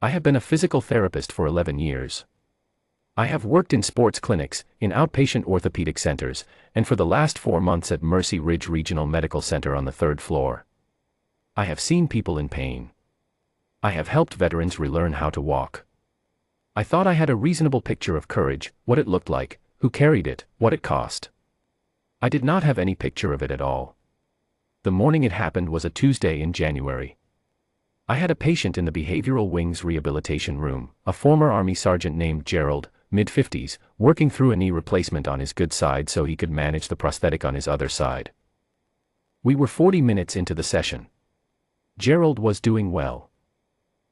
I have been a physical therapist for 11 years. I have worked in sports clinics, in outpatient orthopedic centers, and for the last 4 months at Mercy Ridge Regional Medical Center on the 3rd floor. I have seen people in pain. I have helped veterans relearn how to walk. I thought I had a reasonable picture of courage, what it looked like, who carried it, what it cost. I did not have any picture of it at all. The morning it happened was a Tuesday in January. I had a patient in the behavioral wing's rehabilitation room, a former Army sergeant named Gerald, mid-50s, working through a knee replacement on his good side so he could manage the prosthetic on his other side. We were 40 minutes into the session. Gerald was doing well.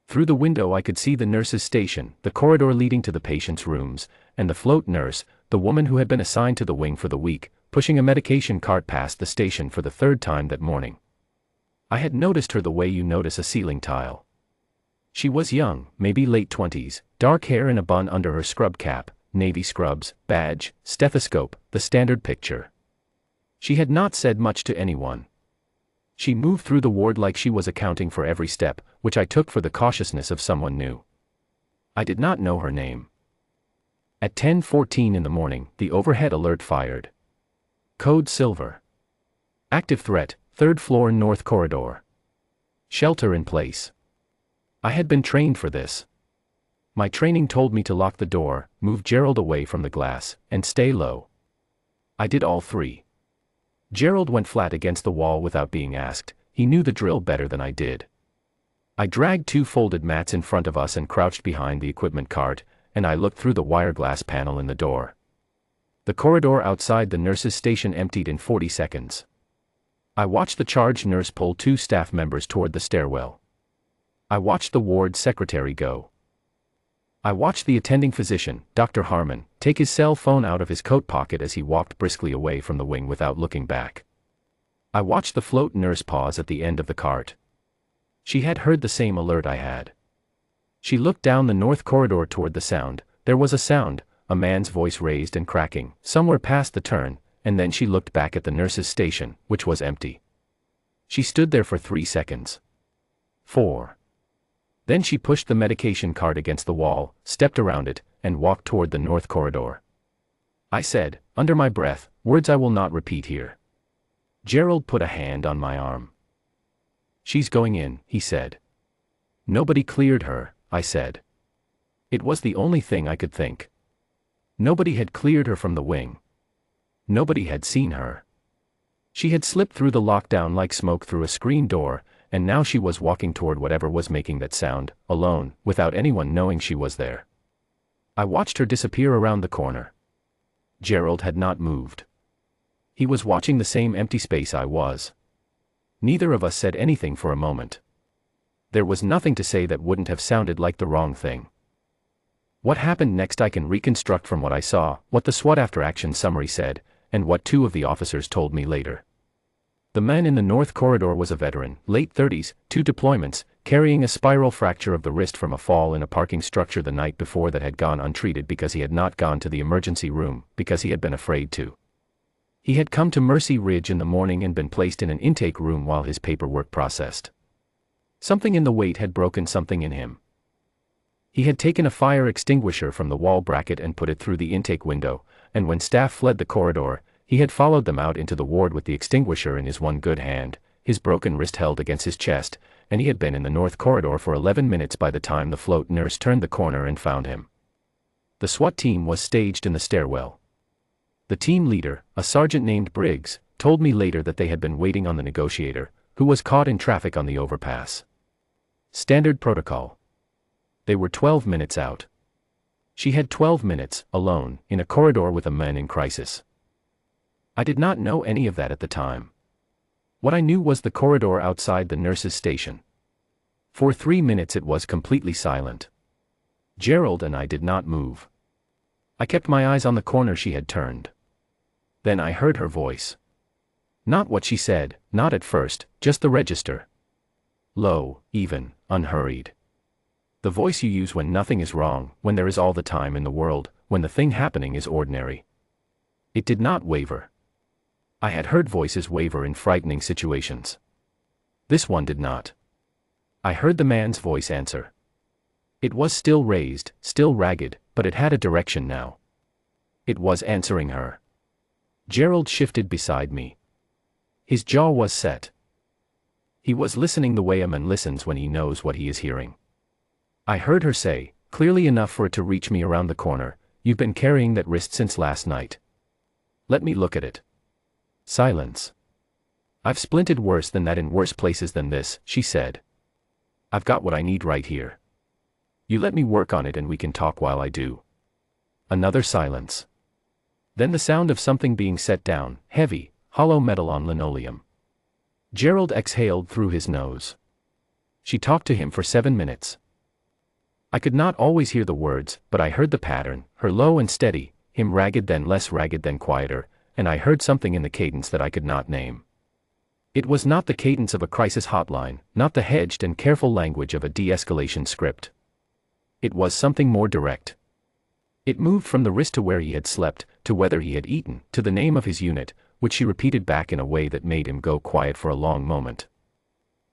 Through the window I could see the nurse's station, the corridor leading to the patient's rooms, and the float nurse, the woman who had been assigned to the wing for the week, pushing a medication cart past the station for the 3rd time that morning. I had noticed her the way you notice a ceiling tile. She was young, maybe late 20s, dark hair in a bun under her scrub cap, navy scrubs, badge, stethoscope, the standard picture. She had not said much to anyone. She moved through the ward like she was accounting for every step, which I took for the cautiousness of someone new. I did not know her name. At 10:14 in the morning, the overhead alert fired. Code Silver. Active threat, 3rd floor north corridor. Shelter in place. I had been trained for this. My training told me to lock the door, move Gerald away from the glass, and stay low. I did all three. Gerald went flat against the wall without being asked. He knew the drill better than I did. I dragged 2 folded mats in front of us and crouched behind the equipment cart, and I looked through the wire glass panel in the door. The corridor outside the nurse's station emptied in 40 seconds. I watched the charge nurse pull 2 staff members toward the stairwell. I watched the ward secretary go. I watched the attending physician, Dr. Harmon, take his cell phone out of his coat pocket as he walked briskly away from the wing without looking back. I watched the float nurse pause at the end of the cart. She had heard the same alert I had. She looked down the north corridor toward the sound. There was a sound, a man's voice raised and cracking, somewhere past the turn, and then she looked back at the nurse's station, which was empty. She stood there for 3 seconds. 4. Then she pushed the medication cart against the wall, stepped around it, and walked toward the north corridor. I said, under my breath, words I will not repeat here. Gerald put a hand on my arm. She's going in, he said. Nobody cleared her, I said. It was the only thing I could think. Nobody had cleared her from the wing. Nobody had seen her. She had slipped through the lockdown like smoke through a screen door, and now she was walking toward whatever was making that sound, alone, without anyone knowing she was there. I watched her disappear around the corner. Gerald had not moved. He was watching the same empty space I was. Neither of us said anything for a moment. There was nothing to say that wouldn't have sounded like the wrong thing. What happened next I can reconstruct from what I saw, what the SWAT after-action summary said, and what 2 of the officers told me later. The man in the north corridor was a veteran, late 30s, 2 deployments, carrying a spiral fracture of the wrist from a fall in a parking structure the night before that had gone untreated because he had not gone to the emergency room, because he had been afraid to. He had come to Mercy Ridge in the morning and been placed in an intake room while his paperwork processed. Something in the wait had broken something in him. He had taken a fire extinguisher from the wall bracket and put it through the intake window, and when staff fled the corridor, he had followed them out into the ward with the extinguisher in his one good hand, his broken wrist held against his chest, and he had been in the north corridor for 11 minutes by the time the float nurse turned the corner and found him. The SWAT team was staged in the stairwell. The team leader, a sergeant named Briggs, told me later that they had been waiting on the negotiator, who was caught in traffic on the overpass. Standard protocol. They were 12 minutes out. She had 12 minutes, alone, in a corridor with a man in crisis. I did not know any of that at the time. What I knew was the corridor outside the nurse's station. For 3 minutes it was completely silent. Gerald and I did not move. I kept my eyes on the corner she had turned. Then I heard her voice. Not what she said, not at first, just the register. Low, even, unhurried. The voice you use when nothing is wrong, when there is all the time in the world, when the thing happening is ordinary. It did not waver. I had heard voices waver in frightening situations. This one did not. I heard the man's voice answer. It was still raised, still ragged, but it had a direction now. It was answering her. Gerald shifted beside me. His jaw was set. He was listening the way a man listens when he knows what he is hearing. I heard her say, clearly enough for it to reach me around the corner, "You've been carrying that wrist since last night. Let me look at it." Silence. "I've splinted worse than that in worse places than this," she said. "I've got what I need right here. You let me work on it and we can talk while I do." Another silence. Then the sound of something being set down, heavy, hollow metal on linoleum. Gerald exhaled through his nose. She talked to him for 7 minutes. I could not always hear the words, but I heard the pattern, her low and steady, him ragged then less ragged then quieter, and I heard something in the cadence that I could not name. It was not the cadence of a crisis hotline, not the hedged and careful language of a de-escalation script. It was something more direct. It moved from the wrist to where he had slept, to whether he had eaten, to the name of his unit, which she repeated back in a way that made him go quiet for a long moment.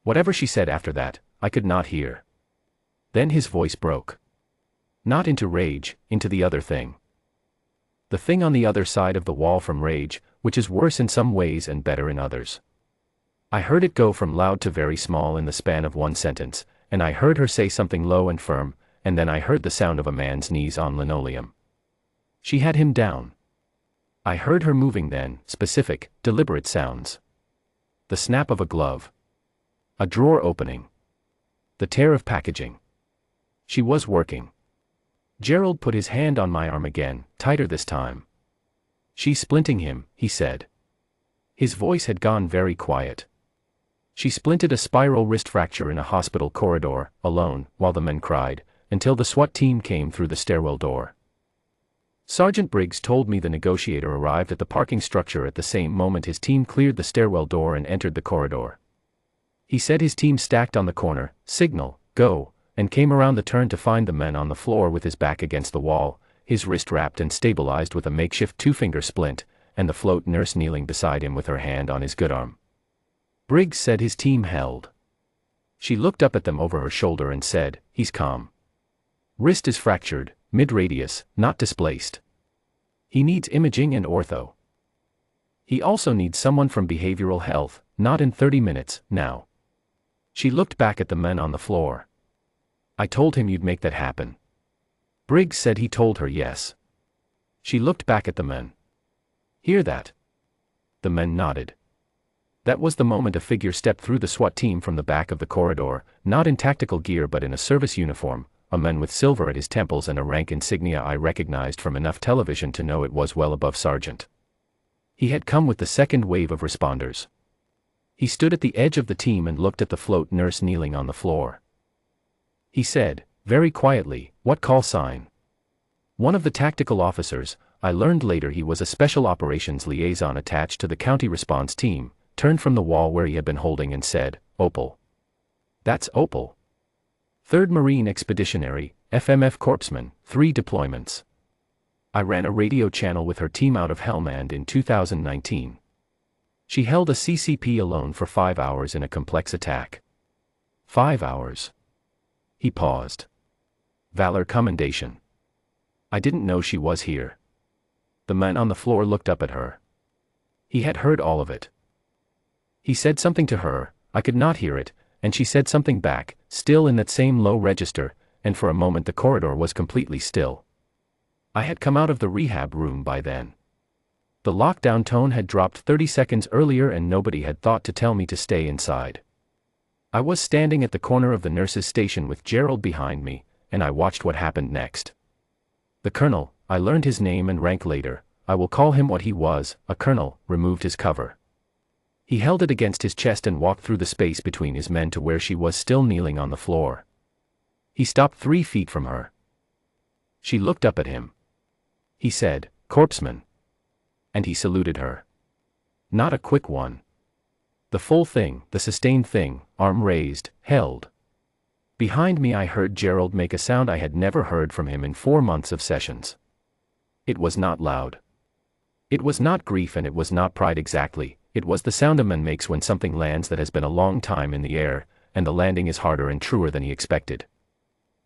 Whatever she said after that, I could not hear. Then his voice broke. Not into rage, into the other thing. The thing on the other side of the wall from rage, which is worse in some ways and better in others. I heard it go from loud to very small in the span of one sentence, and I heard her say something low and firm, and then I heard the sound of a man's knees on linoleum. She had him down. I heard her moving then, specific, deliberate sounds. The snap of a glove. A drawer opening. The tear of packaging. She was working. Gerald put his hand on my arm again, tighter this time. "She's splinting him," he said. His voice had gone very quiet. She splinted a spiral wrist fracture in a hospital corridor, alone, while the men cried, until the SWAT team came through the stairwell door. Sergeant Briggs told me the negotiator arrived at the parking structure at the same moment his team cleared the stairwell door and entered the corridor. He said his team stacked on the corner, signal, go, and came around the turn to find the man on the floor with his back against the wall, his wrist wrapped and stabilized with a makeshift two-finger splint, and the float nurse kneeling beside him with her hand on his good arm. Briggs said his team held. She looked up at them over her shoulder and said, "He's calm. Wrist is fractured, mid-radius, not displaced. He needs imaging and ortho. He also needs someone from behavioral health, not in 30 minutes, now." She looked back at the men on the floor. "I told him you'd make that happen." Briggs said he told her yes. She looked back at the men. "Hear that?" The men nodded. That was the moment a figure stepped through the SWAT team from the back of the corridor, not in tactical gear but in a service uniform, a man with silver at his temples and a rank insignia I recognized from enough television to know it was well above sergeant. He had come with the second wave of responders. He stood at the edge of the team and looked at the float nurse kneeling on the floor. He said, very quietly, "What call sign?" One of the tactical officers, I learned later he was a special operations liaison attached to the county response team, turned from the wall where he had been holding and said, "Opal." "That's Opal. 3rd Marine Expeditionary, FMF Corpsman, 3 deployments. I ran a radio channel with her team out of Helmand in 2019. She held a CCP alone for 5 hours in a complex attack. 5 hours. He paused. Valor commendation. I didn't know she was here. The man on the floor looked up at her. He had heard all of it. He said something to her, I could not hear it, and she said something back, still in that same low register, and for a moment the corridor was completely still. I had come out of the rehab room by then. The lockdown tone had dropped 30 seconds earlier and nobody had thought to tell me to stay inside. I was standing at the corner of the nurse's station with Gerald behind me, and I watched what happened next. The colonel, I learned his name and rank later, I will call him what he was, a colonel, removed his cover. He held it against his chest and walked through the space between his men to where she was still kneeling on the floor. He stopped 3 feet from her. She looked up at him. He said, "Corpsman." And he saluted her. Not a quick one. The full thing, the sustained thing, arm raised, held. Behind me I heard Gerald make a sound I had never heard from him in 4 months of sessions. It was not loud. It was not grief and it was not pride exactly, it was the sound a man makes when something lands that has been a long time in the air, and the landing is harder and truer than he expected.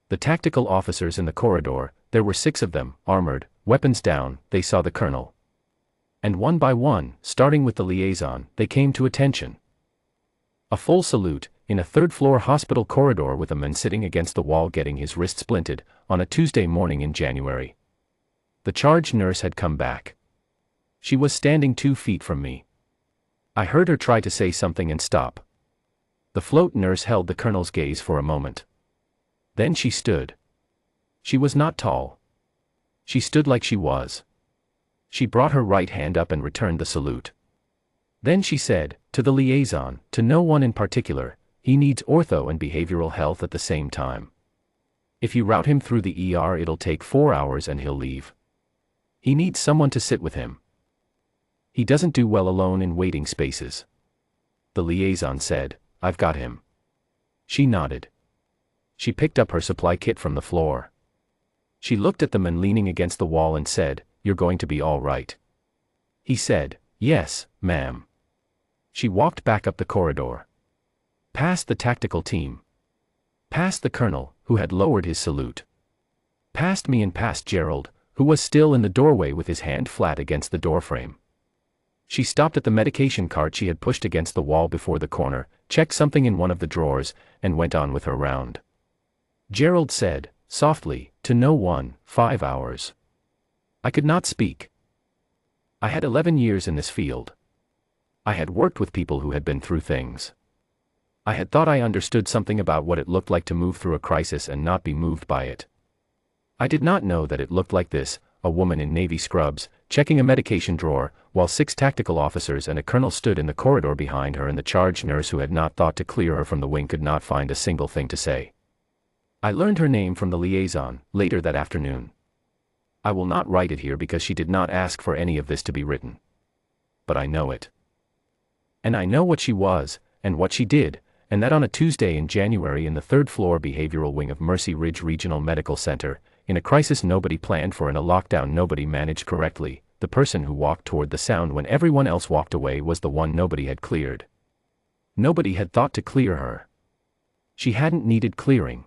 The tactical officers in the corridor, there were 6 of them, armored, weapons down, they saw the colonel. And one by one, starting with the liaison, they came to attention. A full salute, in a third-floor hospital corridor with a man sitting against the wall getting his wrist splinted, on a Tuesday morning in January. The charge nurse had come back. She was standing 2 feet from me. I heard her try to say something and stop. The float nurse held the colonel's gaze for a moment. Then she stood. She was not tall. She stood like she was. She brought her right hand up and returned the salute. Then she said, to the liaison, to no one in particular, he needs ortho and behavioral health at the same time. If you route him through the ER, it'll take 4 hours and he'll leave. He needs someone to sit with him. He doesn't do well alone in waiting spaces. The liaison said, I've got him. She nodded. She picked up her supply kit from the floor. She looked at the man leaning against the wall and said, You're going to be all right. He said, Yes, ma'am. She walked back up the corridor. Past the tactical team. Past the colonel, who had lowered his salute. Past me and past Gerald, who was still in the doorway with his hand flat against the doorframe. She stopped at the medication cart she had pushed against the wall before the corner, checked something in one of the drawers, and went on with her round. Gerald said, softly, to no one, 5 hours. I could not speak. I had 11 years in this field. I had worked with people who had been through things. I had thought I understood something about what it looked like to move through a crisis and not be moved by it. I did not know that it looked like this, a woman in navy scrubs, checking a medication drawer, while 6 tactical officers and a colonel stood in the corridor behind her, and the charge nurse who had not thought to clear her from the wing could not find a single thing to say. I learned her name from the liaison, later that afternoon. I will not write it here because she did not ask for any of this to be written. But I know it. And I know what she was, and what she did, and that on a Tuesday in January in the 3rd floor behavioral wing of Mercy Ridge Regional Medical Center, in a crisis nobody planned for and a lockdown nobody managed correctly, the person who walked toward the sound when everyone else walked away was the one nobody had cleared. Nobody had thought to clear her. She hadn't needed clearing.